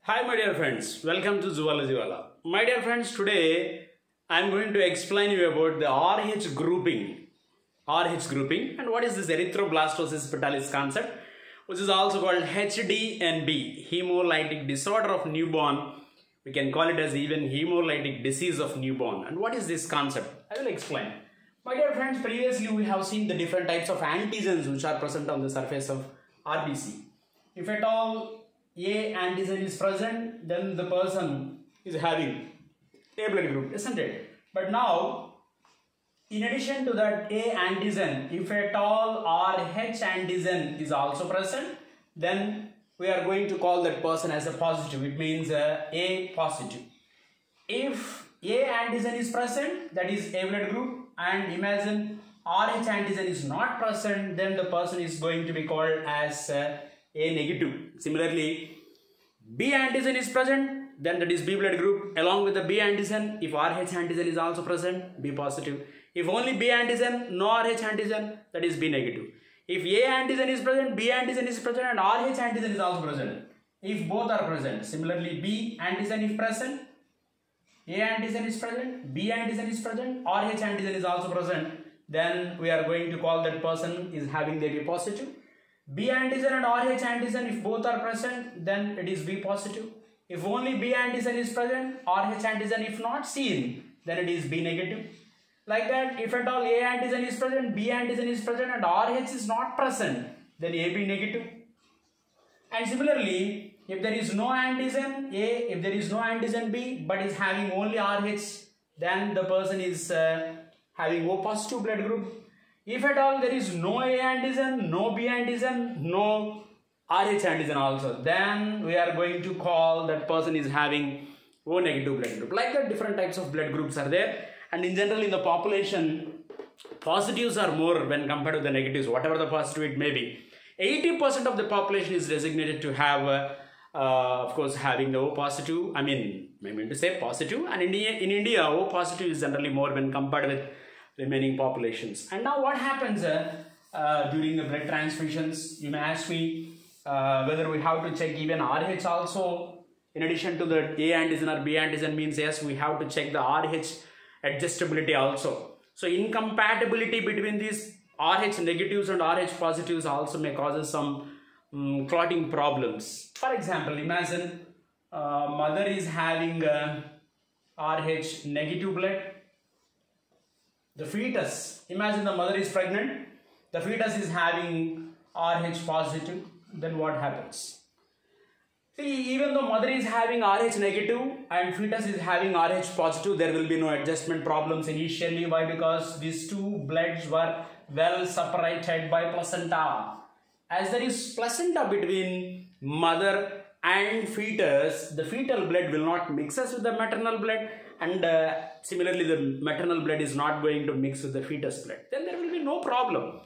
Hi my dear friends, welcome to Zoology Wala. My dear friends, today I am going to explain you about the RH grouping. RH grouping and what is this erythroblastosis fetalis concept, which is also called HDNB, hemolytic disorder of newborn. We can call it as even hemolytic disease of newborn. And what is this concept? I will explain. My dear friends, previously we have seen the different types of antigens which are present on the surface of RBC. If at all A antigen is present, then the person is having A blood group, isn't it? But now, in addition to that A antigen, if at all RH antigen is also present, then we are going to call that person as a positive. It means A positive. If A antigen is present, that is A blood group, and imagine RH antigen is not present, then the person is going to be called as A negative. Similarly, B antigen is present, then that is B blood group. Along with the B antigen, if RH antigen is also present, B positive. If only B antigen, no RH antigen, that is B negative. If A antigen is present, B antigen is present, and RH antigen is also present. If both are present, similarly B antigen is present, A antigen is present, B antigen is present, RH antigen is also present, then we are going to call that person is having the B positive. B antigen and RH antigen, if both are present, then it is B positive. If only B antigen is present, RH antigen if not seen, then it is B negative. Like that, if at all A antigen is present, B antigen is present and RH is not present, then AB negative. And similarly, if there is no antigen A, if there is no antigen B, but is having only RH, then the person is having O positive blood group. If at all there is no A antigen, no B antigen, no RH antigen also, then we are going to call that person is having O negative blood group. Like that, different types of blood groups are there. And in general, in the population, positives are more when compared to the negatives, whatever the positive it may be. 80% of the population is designated to have, of course, having the O positive. I mean to say positive. And in India, O positive is generally more when compared with remaining populations. And now what happens during the blood transfusions? You may ask me whether we have to check even RH also. In addition to the A antigen or B antigen means yes, we have to check the RH adjustability also. So incompatibility between these RH negatives and RH positives also may cause some clotting problems. For example, imagine mother is having RH negative blood. The fetus, imagine the mother is pregnant, the fetus is having RH positive, then what happens? See, even though mother is having RH negative and fetus is having RH positive, there will be no adjustment problems initially. Why? Because these two bloods were well separated by placenta. As there is placenta between mother and fetus, the fetal blood will not mix us with the maternal blood, and similarly the maternal blood is not going to mix with the fetus blood. Then there will be no problem.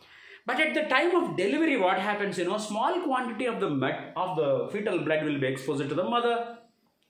But at the time of delivery, what happens? Small quantity of the fetal blood will be exposed to the mother.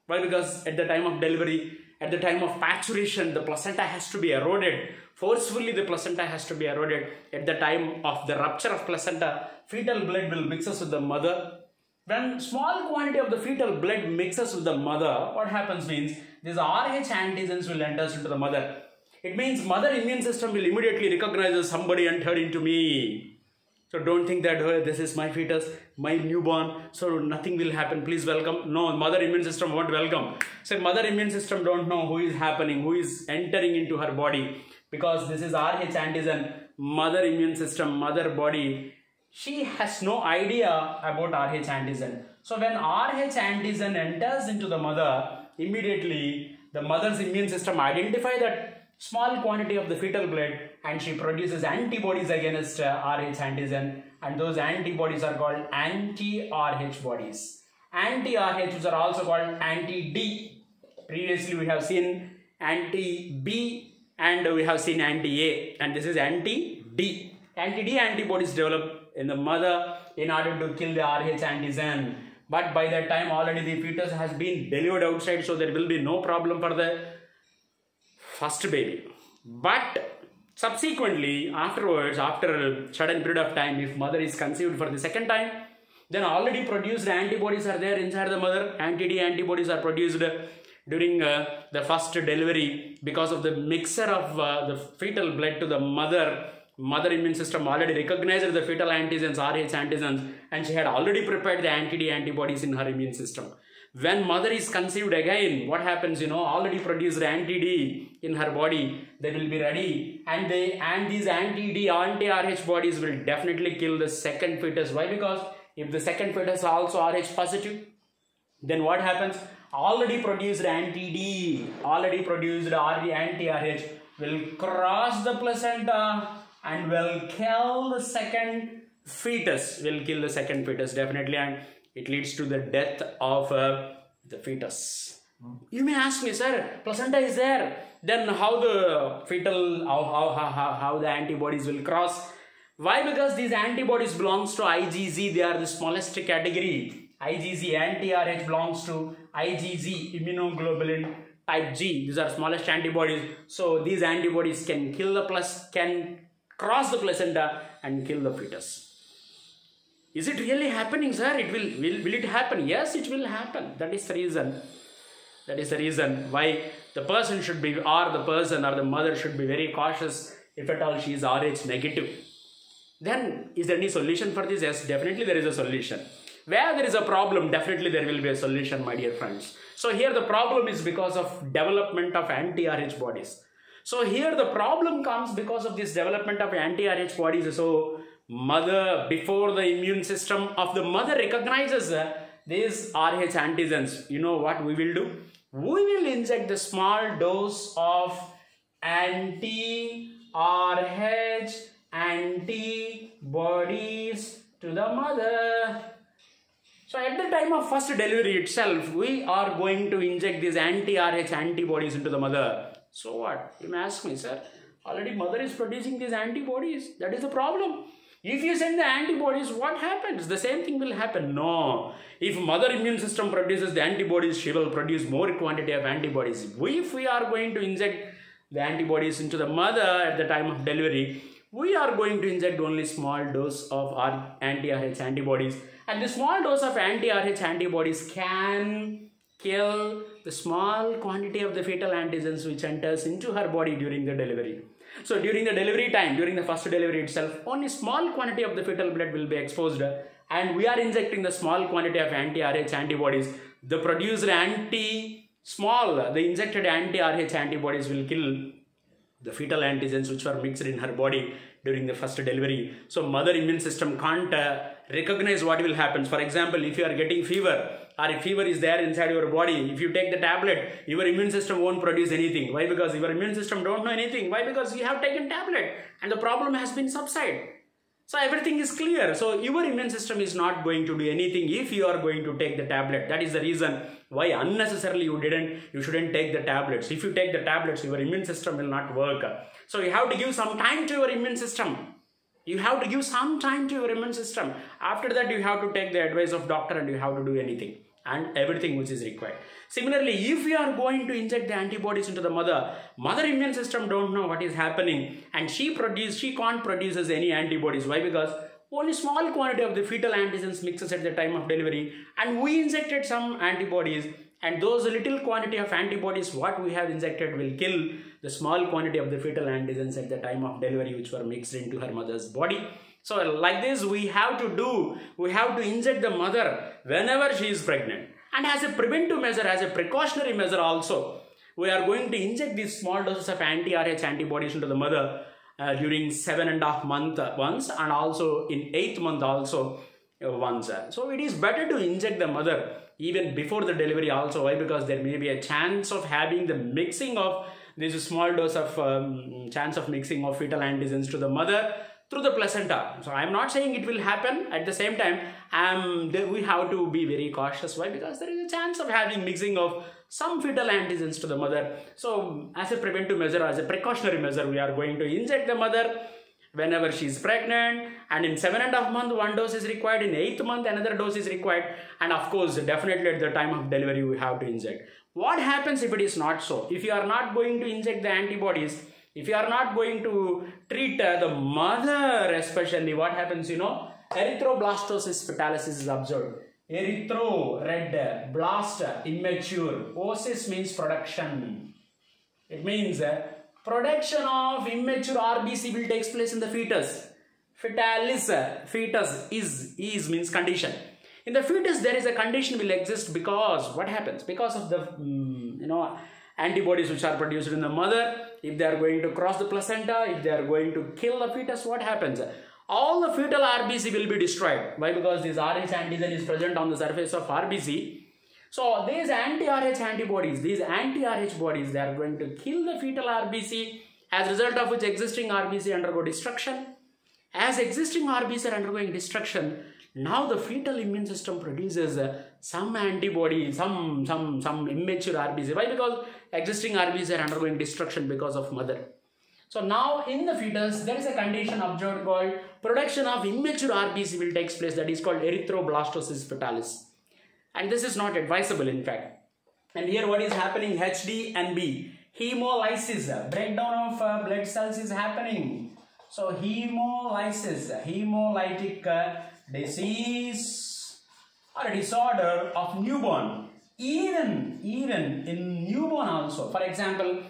Why? Because at the time of delivery, at the time of paturation, the placenta has to be eroded. Forcefully, the placenta has to be eroded. At the time of the rupture of placenta, fetal blood will mix us with the mother. When small quantity of the fetal blood mixes with the mother, what happens means these RH antigens will enter into the mother. It means mother immune system will immediately recognize that somebody entered into me. So don't think that, oh, this is my fetus, my newborn, so nothing will happen, please welcome. No, mother immune system won't welcome. So mother immune system don't know who is happening, who is entering into her body. Because this is RH antigen, mother immune system, mother body, she has no idea about RH antigen. So when RH antigen enters into the mother, immediately the mother's immune system identify that small quantity of the fetal blood and she produces antibodies against RH antigen, and those antibodies are called anti-RH bodies. Anti-RH, which are also called anti-D. Previously we have seen anti-B and we have seen anti-A, and this is anti-D. Anti-D antibodies develop in the mother in order to kill the RH antigen. But by that time already the fetus has been delivered outside, so there will be no problem for the first baby. But subsequently, afterwards, after a certain period of time, if mother is conceived for the second time, then already produced antibodies are there inside the mother. Anti-D antibodies are produced during the first delivery because of the mixture of the fetal blood to the mother. Mother immune system already recognized the fetal antigens, Rh antigens, and she had already prepared the anti-D antibodies in her immune system. When mother is conceived again, what happens, already produced anti-D in her body, they will be ready, and these anti-D, anti-Rh bodies will definitely kill the second fetus. Why? Because if the second fetus is also Rh positive, then what happens? Already produced anti-D, already produced anti-Rh will cross the placenta and will kill the second fetus, definitely, and it leads to the death of the fetus. You may ask me, sir, placenta is there, then how the fetal, how the antibodies will cross? Why? Because these antibodies belongs to IgG, they are the smallest category. IgG, anti-Rh belongs to IgG, immunoglobulin type G. These are smallest antibodies. So these antibodies can can cross the placenta and kill the fetus. Is it really happening, sir? Will it happen? Yes, it will happen. That is the reason. That is the reason why the person should be, or the mother should be very cautious if at all she is Rh negative. Then, is there any solution for this? Yes, definitely there is a solution. Where there is a problem, definitely there will be a solution, my dear friends. So here the problem is because of development of anti-Rh bodies. So here the problem comes because of this development of anti-Rh bodies. So mother, before the immune system of the mother recognizes these Rh antigens, you know what we will do? We will inject the small dose of anti-Rh antibodies to the mother. So at the time of first delivery itself, we are going to inject these anti-Rh antibodies into the mother. So what? You may ask me, sir, already mother is producing these antibodies. That is the problem. If you send the antibodies, what happens? The same thing will happen. No. If mother immune system produces the antibodies, she will produce more quantity of antibodies. If we are going to inject the antibodies into the mother at the time of delivery, we are going to inject only small dose of our anti-Rh antibodies. And the small dose of anti-Rh antibodies can kill the small quantity of the fetal antigens which enters into her body during the delivery. So during the delivery time, during the first delivery itself, only small quantity of the fetal blood will be exposed, and we are injecting the small quantity of anti-Rh antibodies. The produced the injected anti-Rh antibodies will kill the fetal antigens which were mixed in her body during the first delivery. So mother immune system can't recognize what will happen. For example, if you are getting fever, or if fever is there inside your body, if you take the tablet, your immune system won't produce anything. Why? Because your immune system don't know anything. Why? Because you have taken tablet and the problem has been subsided. So everything is clear. So your immune system is not going to do anything if you are going to take the tablet. That is the reason why unnecessarily you shouldn't take the tablets. If you take the tablets, your immune system will not work. So you have to give some time to your immune system. You have to give some time to your immune system. After that, you have to take the advice of doctor and you have to do anything and everything which is required. Similarly, if we are going to inject the antibodies into the mother immune system don't know what is happening, and she can't produce any antibodies. Why? Because only small quantity of the fetal antigens mixes at the time of delivery, and we injected some antibodies, and those little quantity of antibodies what we have injected will kill the small quantity of the fetal antigens at the time of delivery which were mixed into her mother's body. So like this we have to inject the mother whenever she is pregnant. And as a preventive measure, as a precautionary measure also, we are going to inject these small doses of anti-Rh antibodies into the mother during 7.5 months once, and also in 8th month also once. So it is better to inject the mother even before the delivery also. Why? Because there may be a chance of having the mixing of this small dose of chance of mixing of fetal antigens to the mother through the placenta. So I am not saying it will happen. At the same time, we have to be very cautious. Why? Because there is a chance of having mixing of some fetal antigens to the mother. So as a preventive measure, as a precautionary measure, we are going to inject the mother whenever she is pregnant, and in 7.5 months one dose is required, in 8th month another dose is required, and of course definitely at the time of delivery we have to inject. What happens if it is not so? If you are not going to inject the antibodies, if you are not going to treat the mother especially, what happens, erythroblastosis fetalis is observed. Erythro, red, blast, immature. Osis means production. It means production of immature RBC will take place in the fetus. Fetalis, fetus is means condition. In the fetus, there is a condition will exist because what happens? Because of the antibodies which are produced in the mother. If they are going to cross the placenta, if they are going to kill the fetus, what happens? All the fetal RBC will be destroyed. Why? Because this Rh antigen is present on the surface of RBC. So these anti-Rh antibodies, these anti-Rh bodies, they are going to kill the fetal RBC, as a result of which existing RBC undergo destruction. As existing RBC are undergoing destruction, now the fetal immune system produces some antibody, some immature RBC. Why? Because existing RBC are undergoing destruction because of mother. So now in the fetus, there is a condition observed called production of immature RBC will take place, that is called erythroblastosis fetalis. And this is not advisable in fact. And here what is happening? HD and B. Hemolysis, breakdown of blood cells is happening. So hemolysis, hemolytic disease or disorder of newborn. Even in newborn also. For example,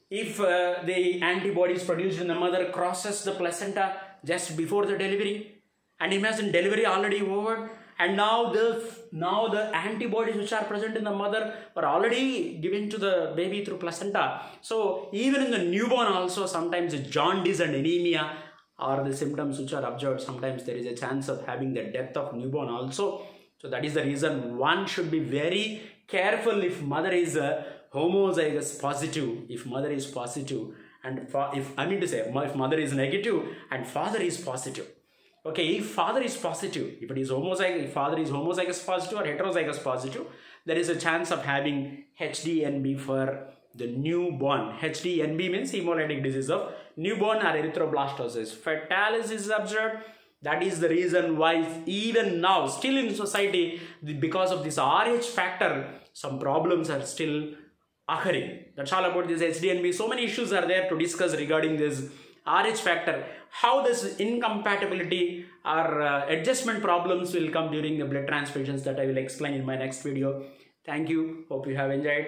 if the antibodies produced in the mother crosses the placenta just before the delivery, and imagine delivery already over, and now the antibodies which are present in the mother are already given to the baby through placenta. So even in the newborn also, sometimes jaundice and anemia are the symptoms which are observed. Sometimes there is a chance of having the death of newborn also. So that is the reason one should be very careful if mother is homozygous positive, if mother is positive, and if mother is negative and father is positive. Okay, if father is positive, if father is homozygous positive or heterozygous positive, there is a chance of having HDNB for the newborn. HDNB means hemolytic disease of newborn or erythroblastosis fetalis is observed. That is the reason why even now, still in society, because of this Rh factor, some problems are still occurring. That's all about this HDNB. So many issues are there to discuss regarding this Rh factor. How this incompatibility or adjustment problems will come during the blood transfusions, that I will explain in my next video. Thank you. Hope you have enjoyed.